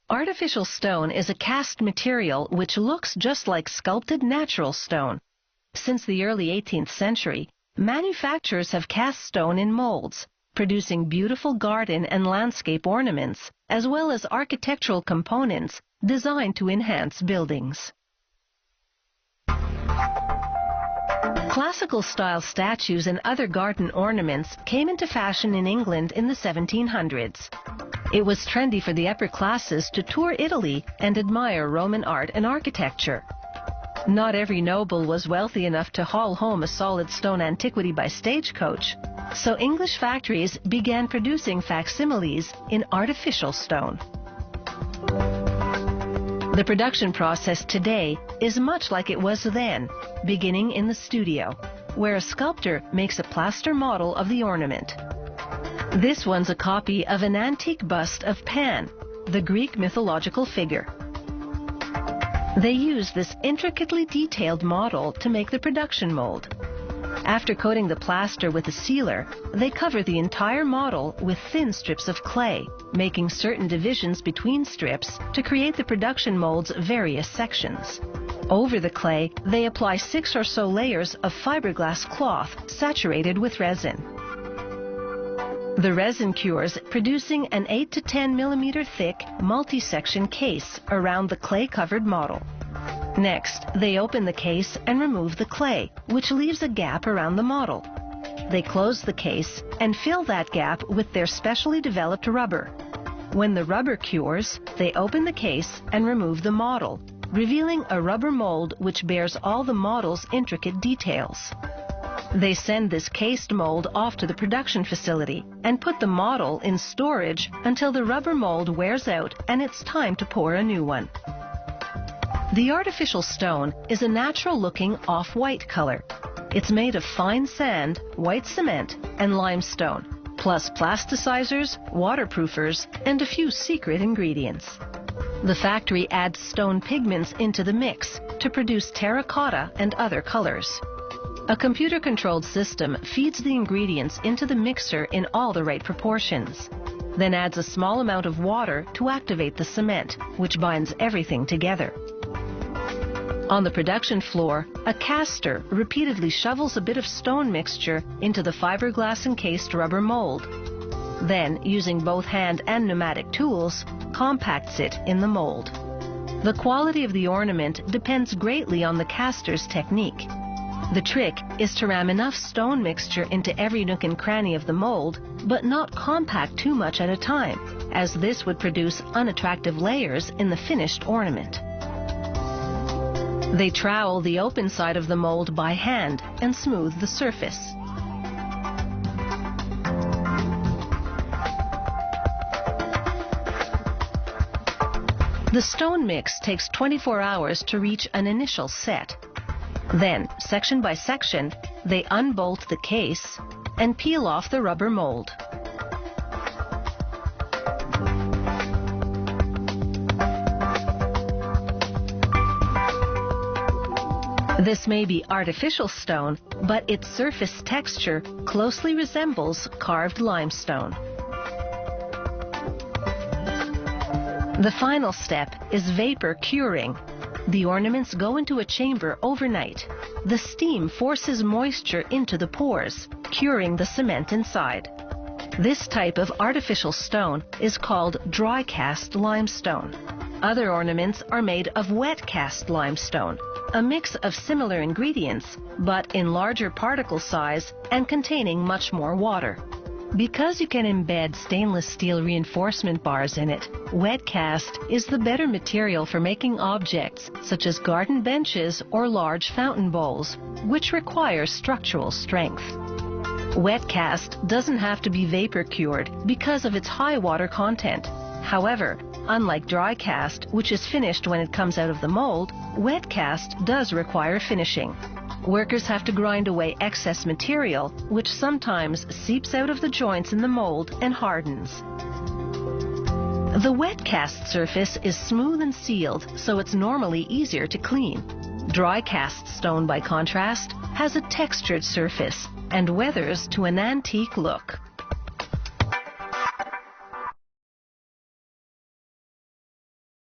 Artificial stone is a cast material which looks just like sculpted natural stone. Since the early 18th century, manufacturers have cast stone in molds, producing beautiful garden and landscape ornaments, as well as architectural components designed to enhance buildings. Classical-style statues and other garden ornaments came into fashion in England in the 1700s. It was trendy for the upper classes to tour Italy and admire Roman art and architecture. Not every noble was wealthy enough to haul home a solid stone antiquity by stagecoach, so English factories began producing facsimiles in artificial stone. The production process today is much like it was then, beginning in the studio, where a sculptor makes a plaster model of the ornament. This one's a copy of an antique bust of Pan, the Greek mythological figure. They use this intricately detailed model to make the production mold. After coating the plaster with a sealer, they cover the entire model with thin strips of clay, making certain divisions between strips to create the production mold's various sections. Over the clay, they apply 6 or so layers of fiberglass cloth saturated with resin. The resin cures, producing an 8 to 10 millimeter thick multi-section case around the clay-covered model. Next, they open the case and remove the clay, which leaves a gap around the model. They close the case and fill that gap with their specially developed rubber. When the rubber cures, they open the case and remove the model, revealing a rubber mold which bears all the model's intricate details. They send this cased mold off to the production facility and put the model in storage until the rubber mold wears out and it's time to pour a new one. The artificial stone is a natural-looking off-white color. It's made of fine sand, white cement, and limestone, plus plasticizers, waterproofers, and a few secret ingredients. The factory adds stone pigments into the mix to produce terracotta and other colors. A computer-controlled system feeds the ingredients into the mixer in all the right proportions, then adds a small amount of water to activate the cement, which binds everything together. On the production floor, a caster repeatedly shovels a bit of stone mixture into the fiberglass-encased rubber mold. Then, using both hand and pneumatic tools, compacts it in the mold. The quality of the ornament depends greatly on the caster's technique. The trick is to ram enough stone mixture into every nook and cranny of the mold, but not compact too much at a time, as this would produce unattractive layers in the finished ornament. They trowel the open side of the mold by hand and smooth the surface. The stone mix takes 24 hours to reach an initial set. Then, section by section, they unbolt the case and peel off the rubber mold. This may be artificial stone, but its surface texture closely resembles carved limestone. The final step is vapor curing. The ornaments go into a chamber overnight. The steam forces moisture into the pores, curing the cement inside. This type of artificial stone is called dry cast limestone. Other ornaments are made of wet cast limestone, a mix of similar ingredients, but in larger particle size and containing much more water. Because you can embed stainless steel reinforcement bars in it, wet cast is the better material for making objects such as garden benches or large fountain bowls, which require structural strength. Wet cast doesn't have to be vapor cured because of its high water content. However, unlike dry cast, which is finished when it comes out of the mold, wet cast does require finishing. Workers have to grind away excess material, which sometimes seeps out of the joints in the mold and hardens. The wet cast surface is smooth and sealed, so it's normally easier to clean. Dry cast stone, by contrast, has a textured surface and weathers to an antique look.